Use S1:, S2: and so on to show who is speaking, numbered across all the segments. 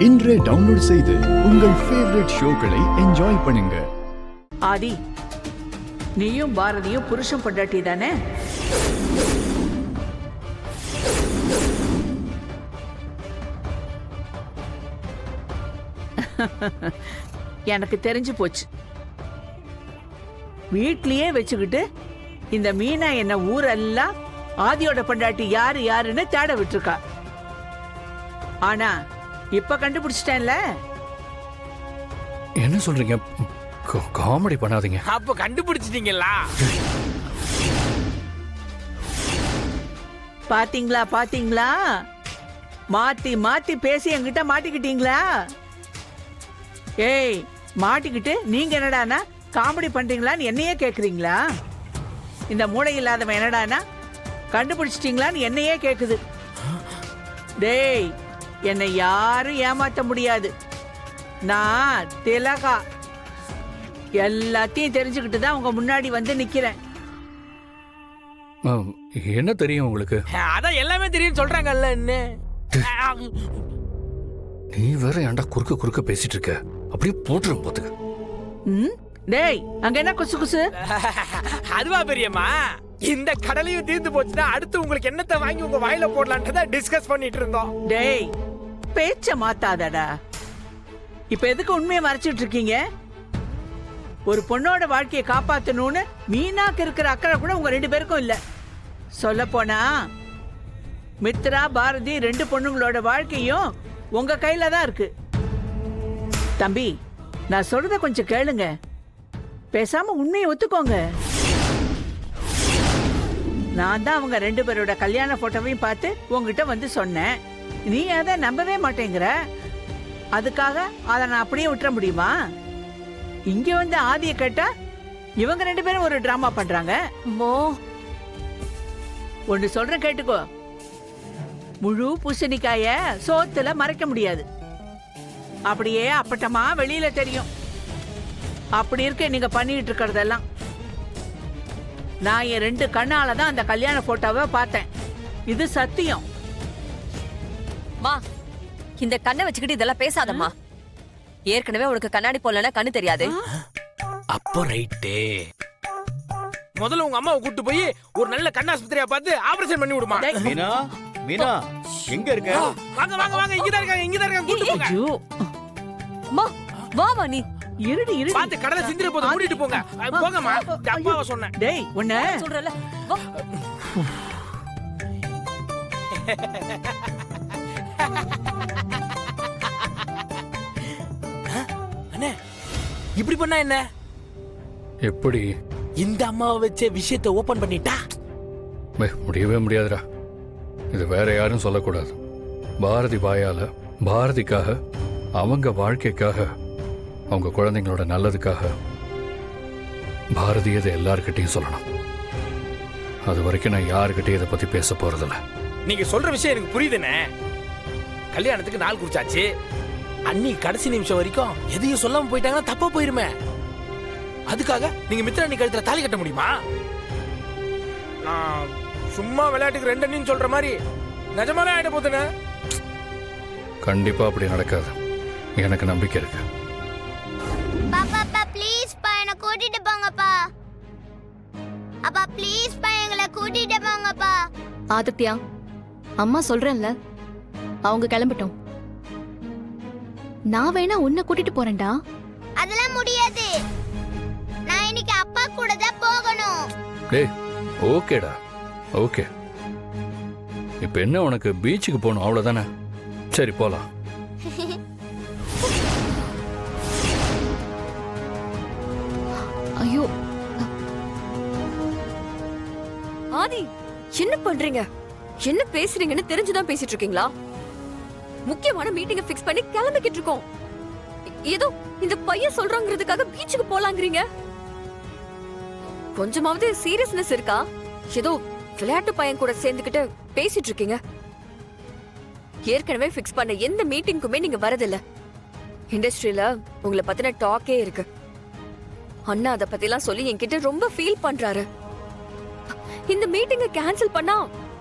S1: இன்றே டவுன்லோட் செய்து உங்கள் ஃபேவரட் ஷோக்களை என்ஜாய் பண்ணுங்க.
S2: ஆதி, நீயும் பாரதியும் புருஷன் பொண்டாட்டி தானே? எனக்கு தெரிஞ்சு போச்சு. வீட்லயே வச்சுக்கிட்டு இந்த மீனா என்ன ஊரெல்லாம் ஆதியோட பொண்டாட்டி யாரு யாருன்னு தேட விட்டுருக்கா. ஆனா இப்ப கண்டுபிடிச்சிட்டேன்ல.
S3: என்ன சொல்றீங்க? காமெடி பண்ணாதீங்க.
S4: அப்ப கண்டுபிடிச்சிட்டீங்களா?
S2: பாத்தீங்களா பாத்தீங்களா, மாத்தி மாத்தி பேசி என்கிட்ட மாட்டிக்கிட்டீங்களா? ஏய், மாட்டிக்கிட்டு நீங்க என்னடானா காமெடி பண்றீங்களான்னு என்னையே கேக்குறீங்களா? இந்த மூளை இல்லாதவன் என்னடானா கண்டுபிடிச்சிட்டீங்களான்னு என்னையே கேக்குது. டேய், என்னை யாரும் ஏமாத்த முடியாது. நான் திலகா. எல்லாத்தையும் தெரிஞ்சுக்கிட்டு தான் உங்க முன்னாடி வந்து நிக்கிறேன்.
S3: என்ன தெரியும் உங்களுக்கு?
S4: அதான் எல்லாமே தெரியும் சொல்றாங்கல்ல. என்ன
S3: நீ வேற ஏன்டா குறுக்க பேசிட்டு இருக்க? அப்படியே போட்டுரும் போத்துக்கு.
S2: டேய், அங்க என்ன குசு குசு?
S4: அதுவா பெரியம்மா, இந்த கடலையும் தீர்ந்து போச்சுன்னா அடுத்து உங்களுக்கு என்னத்தை வாங்கி உங்க வாயில போடலான்றத டிஸ்கஸ் பண்ணிட்டு இருந்தோம்.
S2: டேய், பேச்ச மாத்தாதடா. இப்ப எதுக்கு உண்மையை மறைச்சிட்டு இருக்கீங்க? ஒரு பொண்ணோட வாழ்க்கையை காப்பாத்தணும்னு மீனாக்கு இருக்கிற அக்கறை கூட உங்க ரெண்டு பேருக்கும் இல்ல. சொல்ல போனா மித்ரா, பாரதி ரெண்டு பொண்ணுங்களோட வாழ்க்கையும் உங்க கையில தான் இருக்கு. தம்பி, நான் சொல்றத கொஞ்சம் கேளுங்க. பேசாம உண்மையை ஒத்துக்கோங்க. நான் தான் அவங்க ரெண்டு பேரோட கல்யாண போட்டோவையும் பார்த்து உங்ககிட்ட வந்து சொன்னேன். நீ அதை நம்பவே மாட்டேங்கிற. அதுக்காக அதை நான் அப்படியே விட்டுற முடியுமா? இங்க வந்து ஆதிய கேட்டா இவங்க ரெண்டு பேரும் ஒரு டிராமா பண்றாங்க. ஒன்னு சொல்றேன் கேட்டுக்கோ. முழு பூசணிக்காய சோத்துல மறைக்க முடியாது. அப்படியே அப்பட்டமா வெளியில தெரியும். அப்படி இருக்க நீங்க பண்ணிட்டு இருக்கிறதெல்லாம். நான் என் ரெண்டு கண்ணால தான் அந்த கல்யாண போட்டோவை பார்த்தேன். இது சத்தியம்.
S5: மா, இந்த கண்ணை வச்சுக்கிட்டு இதெல்லாம் பேசாதம்மா. ஏற்கனவே உனக்கு கண்ணாடி போடலன்னா கண்ணு தெரியாது.
S4: அப்போ ரைட்டு. முதல்ல உங்க அம்மாவை கூட்டு போய் ஒரு நல்ல கண்ணாஸ்பத்திரியா பார்த்து ஆபரேஷன் பண்ணி விடுமா.
S6: மீனா, மீனா எங்க இருக்க?
S4: வாங்க வாங்க வாங்க, இங்க தான் இருக்காங்க கூட்டு போங்க.
S2: ஐயோ,
S5: மா வா வா, நீ
S2: இருடி இருடி.
S4: பார்த்து கடலை சிந்திர போது மூடிட்டு போங்க. போங்கம்மா, அப்பாவை சொன்னேன்.
S2: டேய், உன்ன
S5: சொல்றல வா.
S4: அண்ணே, இப்படி பண்ணா என்ன?
S3: எப்படி?
S4: இந்த அம்மாவை வச்ச விஷயத்தை ஓபன் பண்ணிட்டா
S3: முடியவே முடியாதுடா. இது வேற யாரும் சொல்லக்கூடாது. பாரதி வாயால பாரதிக்காக, அவங்க வாழ்க்கைக்காக, அவங்க குழந்தைங்களோட நல்லதுக்காக பாரதி இதை எல்லார்கிட்டையும் சொல்லணும். அது வரைக்கும் நான் யாருக்கிட்டையும் இதை பத்தி பேச போறதில்ல.
S4: நீங்க சொல்ற விஷயம் எனக்கு புரியுதுண்ணே. கல்யாணத்துக்கு நாள் குறிச்சாச்சு. அண்ணி கடைசி நிமிஷம் வரைக்கும் எதையும் சொல்லாம போயிட்டாங்கன்னா தப்பா போயிருமே. அதுக்காக நீங்க மித்ரா அண்ணி கழுத்துல தாலி கட்ட முடியுமா? நான் சும்மா விளையாட்டுக்கு ரெண்டு அண்ணின்னு சொல்ற மாதிரி நிஜமாவே ஆயிட போதுண்ணே.
S3: கண்டிப்பா அப்படி நடக்காது. எனக்கு நம்பிக்கை இருக்கு.
S7: பாப்பா ப்ளீஸ் பா, என்ன கூட்டிட்டு போங்கப்பா. அப்பா ப்ளீஸ் பா, எங்களை கூட்டிட்டு போங்கப்பா.
S8: ஆதித்யா, அம்மா சொல்றேன்ல, அவங்க கிளம்பட்டும். நான் வேணா உன்னை கூட்டிட்டு போறேன்டா.
S7: அதெல்லாம் முடியாது. நான் இன்னைக்கு அப்பா கூட தான் போகணும்.
S3: டேய், ஓகேடா, ஓகே. இப்ப என்ன, உனக்கு பீச்சுக்கு போகணும் அவ்வளவுதானே? சரி, போலாம்.
S8: ஐயோ
S5: ஆதி, என்ன பண்றீங்க? என்ன பேசுறீங்கன்னு தெரிஞ்சுதான் பேசிட்டு இருக்கீங்களா? முக்கியமான மீட்டிங்க ஃபிக்ஸ் பண்ணி கிளம்பிக்கிட்டு இருக்கோம். ஏதோ இந்த பையன் சொல்றாங்கிறதுக்காக பீச்சுக்கு போலாங்கிறீங்க. கொஞ்சமாவது சீரியஸ்னஸ் இருக்கா? ஏதோ விளையாட்டு பையன் கூட சேர்ந்துக்கிட்டு பேசிட்டு இருக்கீங்க. ஏற்கனவே ஃபிக்ஸ் பண்ண எந்த மீட்டிங்குமே நீங்க வரதில்ல. இண்டஸ்ட்ரியில உங்களை பத்தின டாக்கே இருக்கு. அண்ணா அதை பத்திலாம் சொல்லி என்கிட்ட ரொம்ப ஃபீல் பண்றாரு. இந்த மீட்டிங்க கேன்சல் பண்ணா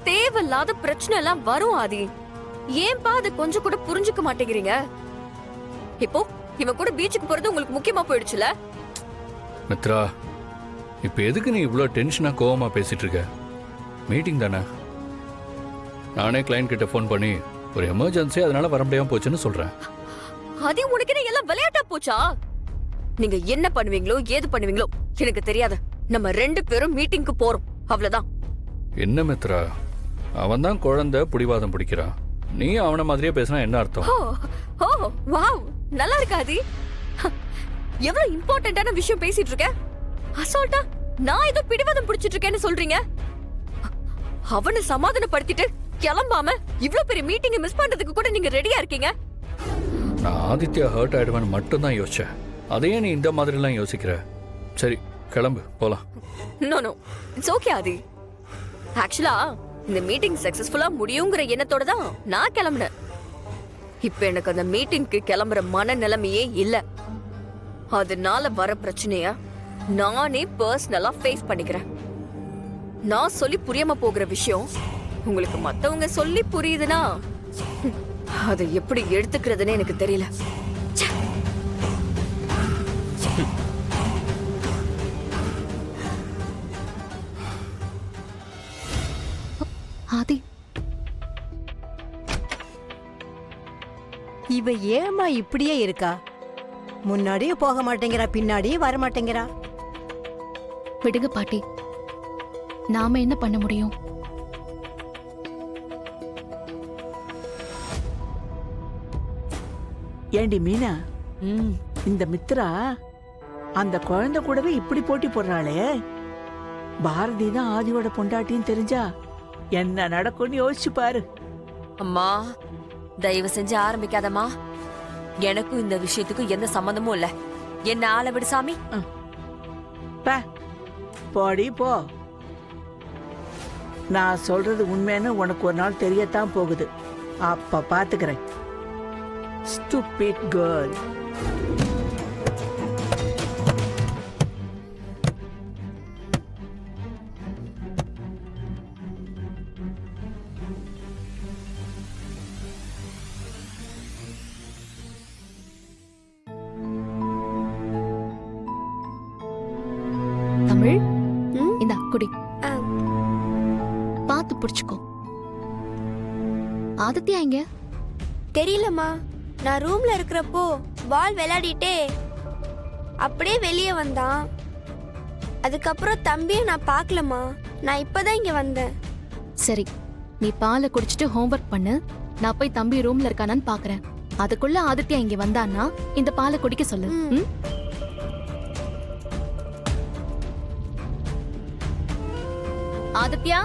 S5: தேவையில்லாத பிரச்சனை எல்லாம் வரும். ஆதி, ஏன்பா அதை கொஞ்சம் கூட புரிஞ்சுக்க மாட்டேங்கிறீங்க? இப்போ இவன் கூட பீச்சுக்கு போறது உங்களுக்கு முக்கியமா போயிடுச்சுல?
S3: மித்ரா, இப்போ எதுக்கு நீ இவ்வளோ டென்ஷனாக கோவமாக பேசிட்டு இருக்க? மீட்டிங் தானே. நானே கிளைண்ட் கிட்ட ஃபோன் பண்ணி ஒரு எமர்ஜென்சி அதனால வர முடியாம போச்சுன்னு சொல்றேன்.
S5: அது உனக்கு என்ன எல்லாம் விளையாட்டா போச்சா? நீங்க என்ன பண்ணுவீங்களோ ஏது பண்ணுவீங்களோ எனக்கு தெரியாது. நம்ம 2 பேரும் மீட்டிங்க்கு போறோம், அவ்வளவுதான்.
S3: என்ன மித்ரா, அவன் தான் குழந்தை புடிவாதம் பிடிக்கிறான், நீ அவனை மாதிரியே பேசினா என்ன அர்த்தம்?
S5: ஓ வாவ், நல்லா இருக்காது. எவ்வளவு இம்பார்ட்டன்டான விஷயம் பேசிட்டு இருக்க, அசால்ட்டா நான் ஏதோ பிடிவாதம் பிடிச்சிட்டு இருக்கேன்னு சொல்றீங்க. அவனை சமாதானப்படுத்திட்டு கிளம்பாம இவ்ளோ பெரிய மீட்டிங் மிஸ் பண்றதுக்கு கூட நீங்க ரெடியா இருக்கீங்க.
S3: நான் ஆதித்யா ஹர்ட் ஆயிடுவேன்னு மட்டும் தான் யோசிச்சேன். அதையே நீ இந்த மாதிரிலாம் யோசிக்கிற? சரி கிளம்பு போலாம்.
S5: நோ இட்ஸ் ஓகே ஆதி. ஆக்சுவலா இந்த மீட்டிங் சக்சஸ்ஃபுல்லா முடியுங்கிற எண்ணத்தோட தான் நான் கிளம்பினேன். இப்ப எனக்கு அந்த மீட்டிங்க்கு கிளம்புற மனநிலைமையே இல்ல. அதனால வர பிரச்சனைய நானே பர்சனலா ஃபேஸ் பண்ணிக்கிறேன். நான் சொல்லி புரியாம போகிற விஷயம் உங்களுக்கு மத்தவங்க சொல்லி புரியுதுன்னா அதை எப்படி எடுத்துக்கிறதுன்னு எனக்கு தெரியல.
S8: ஆதி,
S9: இவ ஏமா இப்படியே இருக்கா? முன்னாடியும் போக மாட்டேங்கிறா, பின்னாடியும் வர மாட்டேங்கிறா.
S8: விடுங்க பாட்டி, நாம என்ன பண்ண முடியும்?
S2: ஏண்டி மீனா, இந்த மித்ரா அந்த குழந்தை கூடவே இப்படி போட்டி போடுறாளே. பாரதி தான் ஆதியோட பொண்டாட்டின்னு தெரிஞ்சா என்ன நடக்கும்னு யோசிச்சு பாரு.
S5: அம்மா தயவு செஞ்சு ஆரம்பிக்காதம்மா. எனக்கும் இந்த விஷயத்துக்கும் எந்த சம்பந்தமும் இல்ல. என்ன ஆள விடு சாமி.
S2: போடி போ. நான் சொல்றது உண்மைன்னு உனக்கு ஒரு நாள் தெரியத்தான் போகுது. அப்ப பாத்துக்கிறேன். Stupid girl.
S8: தமிழ், இந்தா குடி. பார்த்து புடிச்சுக்கோ. ஆதித்யா எங்க?
S7: தெரியலம்மா. நான் ரூம்ல இருக்கிறப்போ பால் விளையாடிட்டே அப்படியே வெளியே வந்தான். அதுக்கப்புறம் தம்பியும் நான் பார்க்கலம்மா. நான் இப்பதான் இங்க வந்தேன்.
S8: சரி, நீ பாலை குடிச்சிட்டு ஹோம்வொர்க் பண்ணு. நான் போய் தம்பி ரூம்ல இருக்கானான்னு பாக்குறேன். அதுக்குள்ள ஆதித்யா இங்க வந்தான்னா இந்த பாலை குடிக்க சொல்லு. ம்? ஆதித்யா,